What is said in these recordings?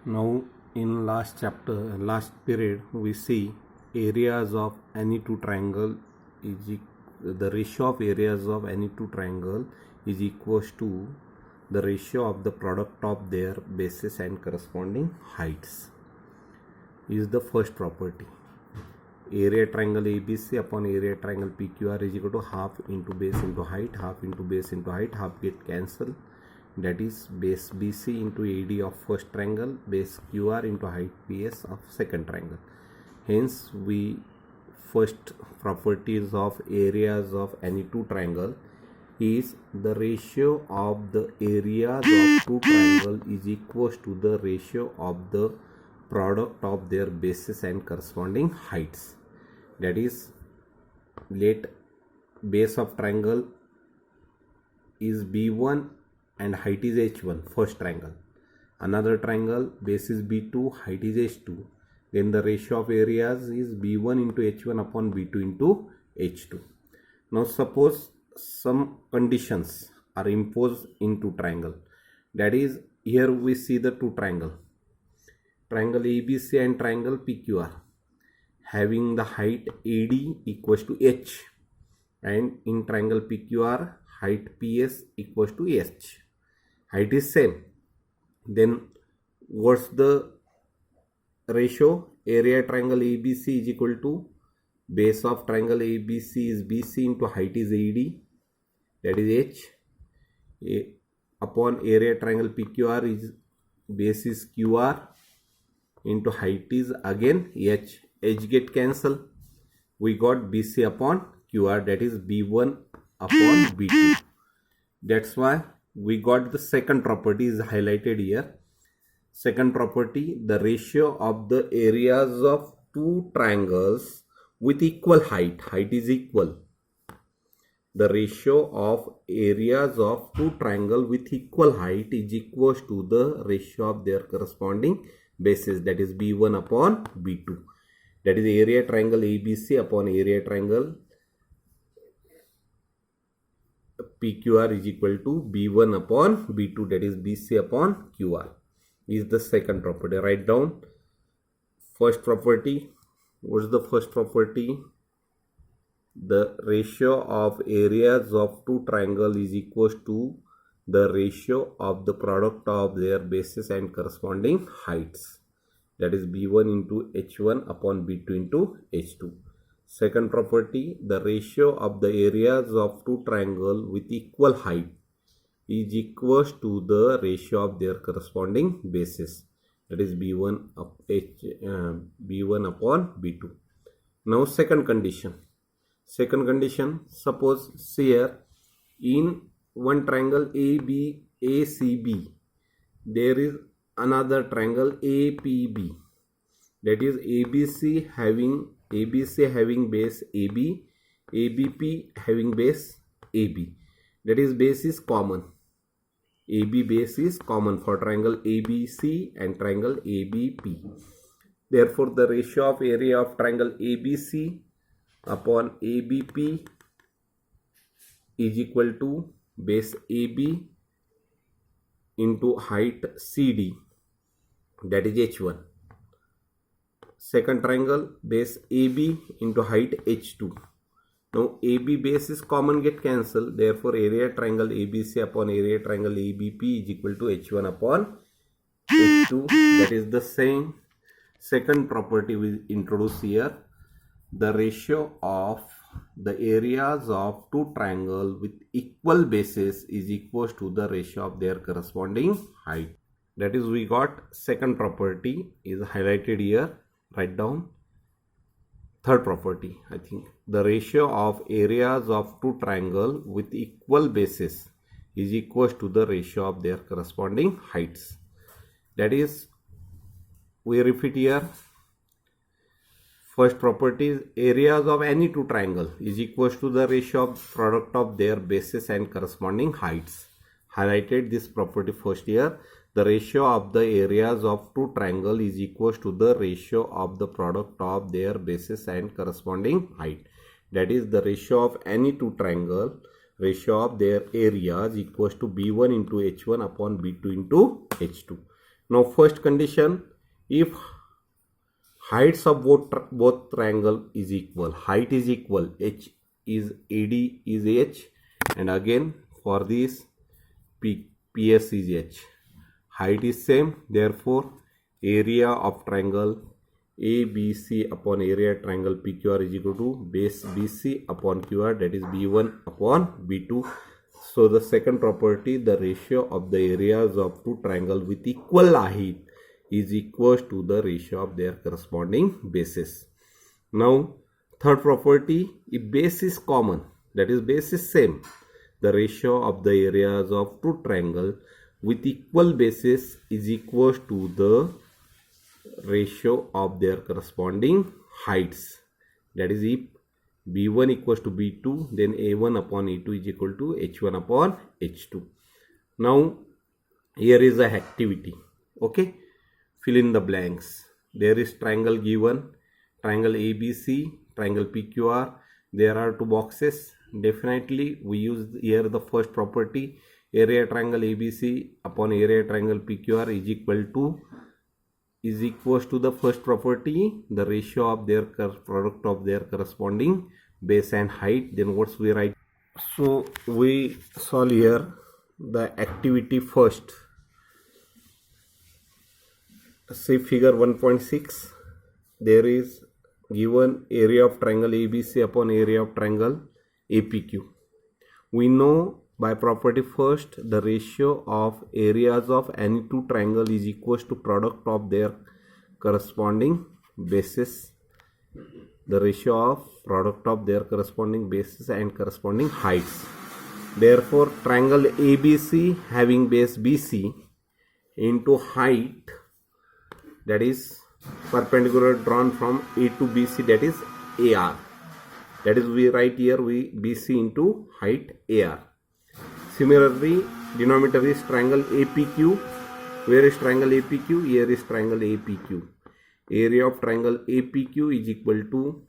Now in last chapter, last period, we see areas of any two triangle the ratio of areas of any two triangle is equals to the ratio of the product of their bases and corresponding heights. Is the first property. Area triangle ABC upon area triangle PQR is equal to half into base into height, half into base into height, half get cancelled. That is base BC into AD of first triangle, base QR into height PS of second triangle. Hence, we first properties of areas of any two triangle is the ratio of the areas of two triangle is equals to the ratio of the product of their bases and corresponding heights. That is, let base of triangle is B1 and height is H1, first triangle. Another triangle, base is B2, height is H2. Then the ratio of areas is B1 into H1 upon B2 into H2. Now suppose some conditions are imposed into triangle. That is, here we see the two triangle ABC and triangle PQR having the height AD equals to H, and in triangle PQR height PS equals to H. Height is same. Then what's the ratio? Area triangle ABC is equal to base of triangle ABC is BC into height is AD, that is H, upon area triangle PQR is base is QR into height is again H. H get cancel. We got BC upon QR, that is B1 upon B2. That's why we got the second property is highlighted here. Second property, the ratio of the areas of two triangles with equal height is equal. The ratio of areas of two triangles with equal height is equals to the ratio of their corresponding bases, that is B1 upon B2. That is area triangle ABC upon area triangle PQR is equal to B1 upon B2, that is BC upon QR. Is the second property. Write down first property. What is the first property? The ratio of areas of two triangle is equals to the ratio of the product of their bases and corresponding heights, that is B1 into H1 upon B2 into H2. Second property, the ratio of the areas of two triangle with equal height is equals to the ratio of their corresponding bases, that is B1 upon B2. Now second condition. Suppose here in one triangle ACB there is another triangle APB, that is ABC having base AB, ABP having base AB, that is base is common. AB base is common for triangle ABC and triangle ABP. Therefore, the ratio of area of triangle ABC upon ABP is equal to base AB into height CD, that is H1. Second triangle, base AB into height H2. Now AB base is common, get cancelled. Therefore, area triangle ABC upon area triangle ABP is equal to H1 upon H2. That is the same. Second property we introduce here. The ratio of the areas of two triangle with equal bases is equals to the ratio of their corresponding height. That is, we got second property is highlighted here. Write down. Third property, I think, the ratio of areas of two triangle with equal bases is equals to the ratio of their corresponding heights. That is, we repeat here. First property is areas of any two triangle is equals to the ratio of product of their bases and corresponding heights. Highlighted this property first here. The ratio of the areas of two triangle is equals to the ratio of the product of their bases and corresponding height. That is, the ratio of any two triangle, ratio of their areas equals to B1 into H1 upon B2 into H2. Now first condition, if heights of both triangle is equal, height is equal, h is AD is h, and again for this PS is h, height is same, therefore area of triangle ABC upon area triangle PQR is equal to base BC upon QR, that is B1 upon B2. So the second property, the ratio of the areas of two triangle with equal height is equal to the ratio of their corresponding bases. Now third property, if base is common, that is base is same, the ratio of the areas of two triangle with equal bases is equal to the ratio of their corresponding heights. That is, if B1 equals to B2, then A1 upon A2 is equal to H1 upon H2. Now here is the activity. Okay, fill in the blanks. There is triangle given, triangle ABC, triangle PQR. There are two boxes. Definitely we use here the first property, area triangle ABC upon area triangle PQR is equals to the first property, the ratio of their product of their corresponding base and height. Then what's we write? So we solve here the activity first. See figure 1.6. There is given area of triangle ABC upon area of triangle APQ. We know by property first, the ratio of areas of any two triangle is equals to product of their corresponding bases, the ratio of product of their corresponding bases and corresponding heights. Therefore triangle ABC having base BC into height, that is perpendicular drawn from A to BC, that is AR, that is we write here we BC into height AR. Similarly, denominator is triangle APQ. Where is triangle APQ? Here is triangle APQ. Area of triangle APQ is equal to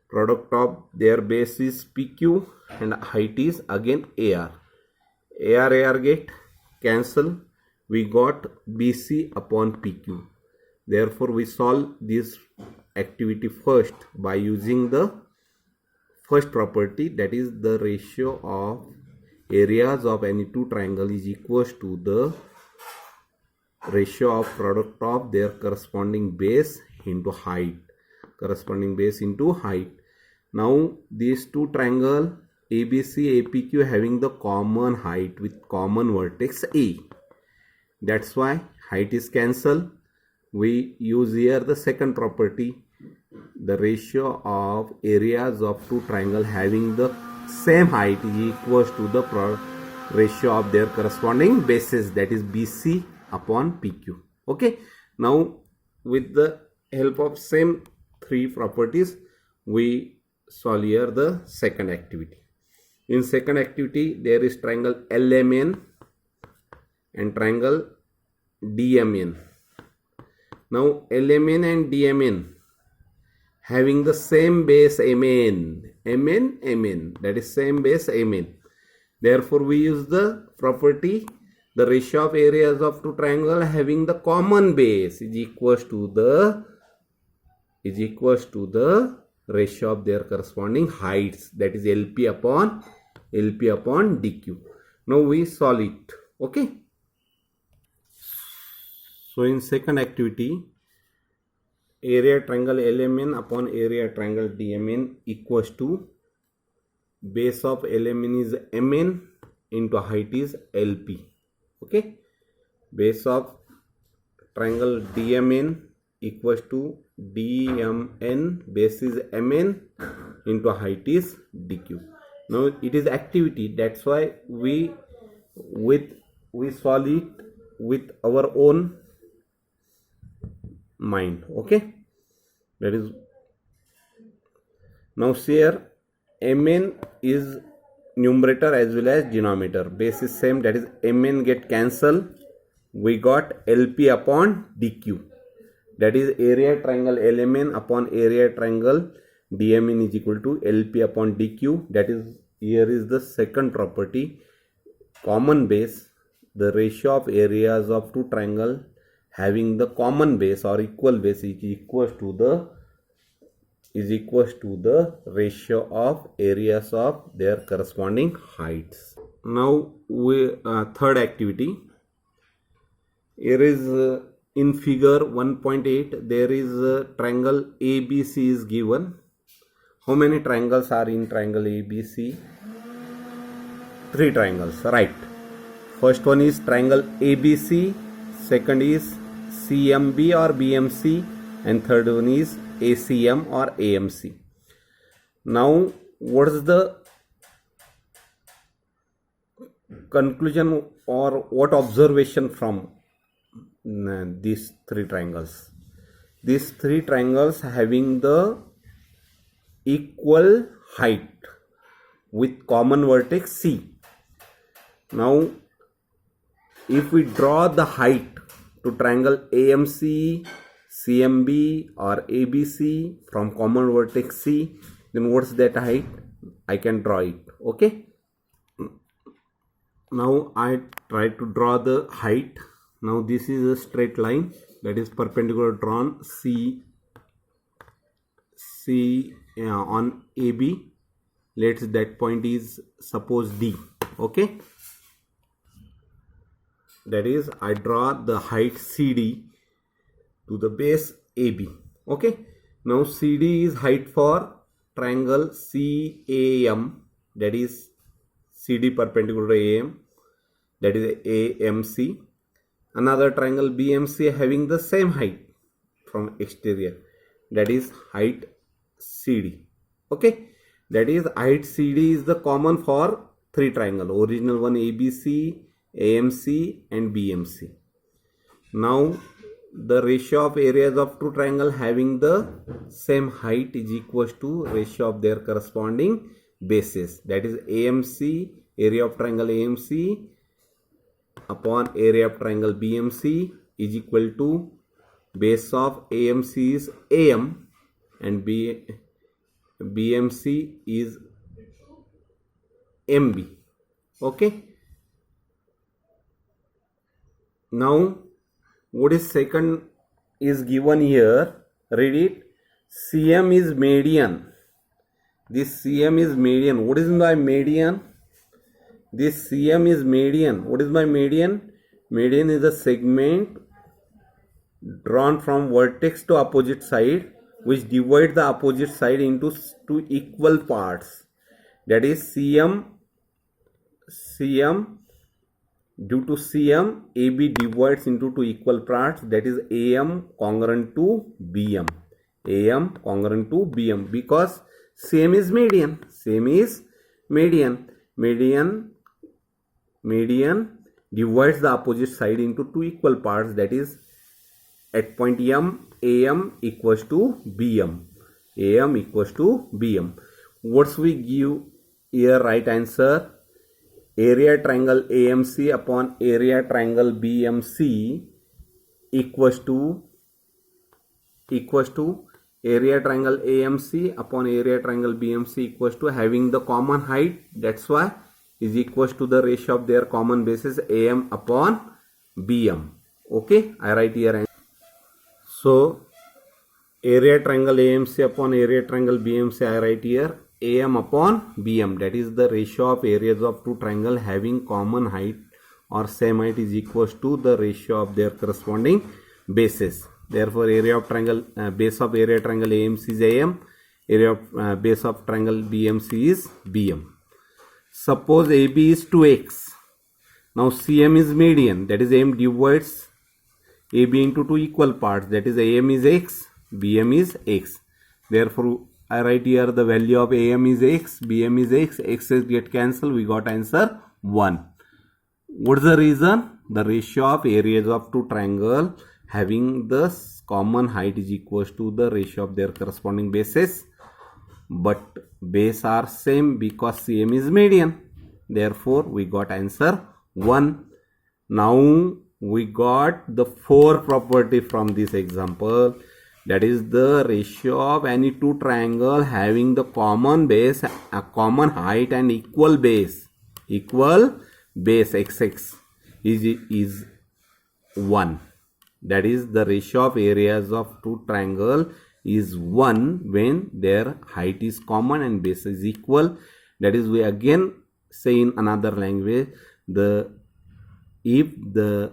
product of their base is PQ and height is again AR. AR get cancel. We got BC upon PQ. Therefore, we solve this activity first by using the first property, that is the ratio of areas of any two triangle is equals to the ratio of product of their corresponding base into height, corresponding base into height. Now these two triangle ABC APQ having the common height with common vertex A, that's why height is cancelled. We use here the second property, the ratio of areas of two triangle having the same height is equals to the ratio of their corresponding bases, that is BC upon PQ. Okay, now with the help of same three properties we solve here the second activity. In second activity there is triangle LMN and triangle DMN. Now LMN and DMN having the same base MN, that is same base MN. Therefore we use the property, the ratio of areas of two triangle having the common base is equals to the ratio of their corresponding heights, that is LP upon DQ. Now we solve it. Okay, so in second activity, area triangle LMN upon area triangle DMN equals to base of LMN is MN into height is LP. Okay, base of triangle DMN equals to DMN, base is MN into height is DQ. Now it is activity, that's why we solve it with our own mind. Okay, that is, now here MN is numerator as well as denominator, base is same, that is MN get cancel, we got LP upon DQ, that is area triangle LMN upon area triangle DMN is equal to LP upon DQ. That is, here is the second property, common base, the ratio of areas of two triangle having the common base or equal base is equals to the ratio of areas of their corresponding heights. Now third activity. Here is in figure 1.8 there is a triangle ABC is given. How many triangles are in triangle ABC? 3 triangles, right? First one is triangle ABC, second is CMB or BMC, and third one is ACM or AMC. Now what is the conclusion or what observation from these 3 triangles? These 3 triangles having the equal height with common vertex C. Now if we draw the height to triangle AMC, CMB or ABC from common vertex C, then what's that height? I can draw it. Okay. Now I try to draw the height. Now this is a straight line that is perpendicular drawn C on AB. Let's that point is suppose D. Okay. That is I draw the height CD to the base AB. Okay. Now CD is height for triangle CAM, that is CD perpendicular to AM, that is AMC. Another triangle BMC having the same height from exterior, that is height CD. Okay. That is height CD is the common for 3 triangle, original one ABC, AMC and BMC. Now the ratio of areas of 2 triangle having the same height is equals to ratio of their corresponding bases, that is AMC, area of triangle AMC upon area of triangle BMC is equal to base of AMC is AM and BMC is MB. Okay. Now what is second is given here, read it. CM is median. This CM is median. What is my median? This CM is median. What is my median? Median is a segment drawn from vertex to opposite side which divides the opposite side into 2 equal parts. That is CM. Due to CM, AB divides into 2 equal parts, that is AM congruent to BM. AM congruent to BM because same is median. Same is median. Median divides the opposite side into 2 equal parts, that is at point M, AM equals to BM. AM equals to BM. What's we give here right answer? Area triangle AMC upon area triangle BMC equals to area triangle AMC upon area triangle BMC equals to having the common height, that's why is equals to the ratio of their common bases AM upon BM. Okay, I write here. So area triangle AMC upon area triangle BMC I write here AM upon BM, that is the ratio of areas of 2 triangle having common height or same height is equals to the ratio of their corresponding bases. Therefore area of triangle base of area triangle AMC is AM, area of base of triangle BMC is BM. Suppose AB is 2x. Now CM is median, that is AM divides AB into 2 equal parts, that is AM is x, BM is x. Therefore I write here the value of AM is x, BM is x, x's get cancelled, we got answer 1. What is the reason? The ratio of areas of 2 triangle having the common height is equals to the ratio of their corresponding bases, but base are same because CM is median. Therefore we got answer 1. Now we got the 4 property from this example, that is the ratio of any 2 triangle having the common base, a common height and equal base xx is 1. That is, the ratio of areas of two triangle is 1 when their height is common and base is equal. That is, we again say in another language, if the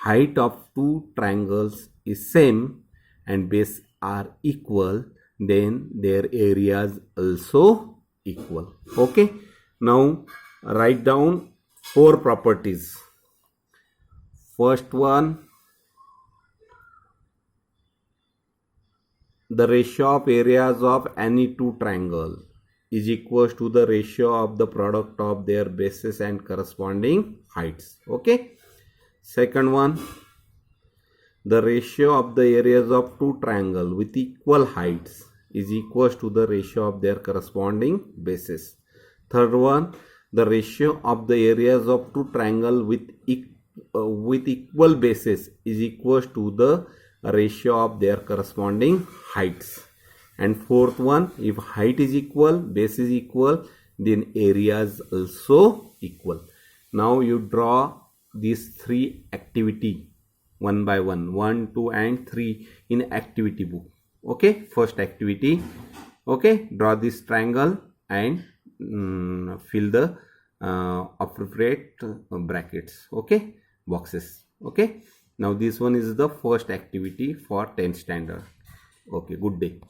height of two triangles is same and base are equal, then their areas also equal. Okay, now write down 4 properties. First one, the ratio of areas of any two triangle is equals to the ratio of the product of their bases and corresponding heights. Okay. Second one, the ratio of the areas of two triangle with equal heights is equals to the ratio of their corresponding bases. Third one, the ratio of the areas of two triangle with equal bases is equals to the ratio of their corresponding heights. And fourth one, if height is equal, base is equal, then areas also equal. Now you draw these 3 activity one by one, 1, 2 and 3 in activity book. Okay, first activity. Okay, draw this triangle and fill the appropriate brackets. Okay, boxes. Okay, now this one is the first activity for 10th standard. Okay, good day.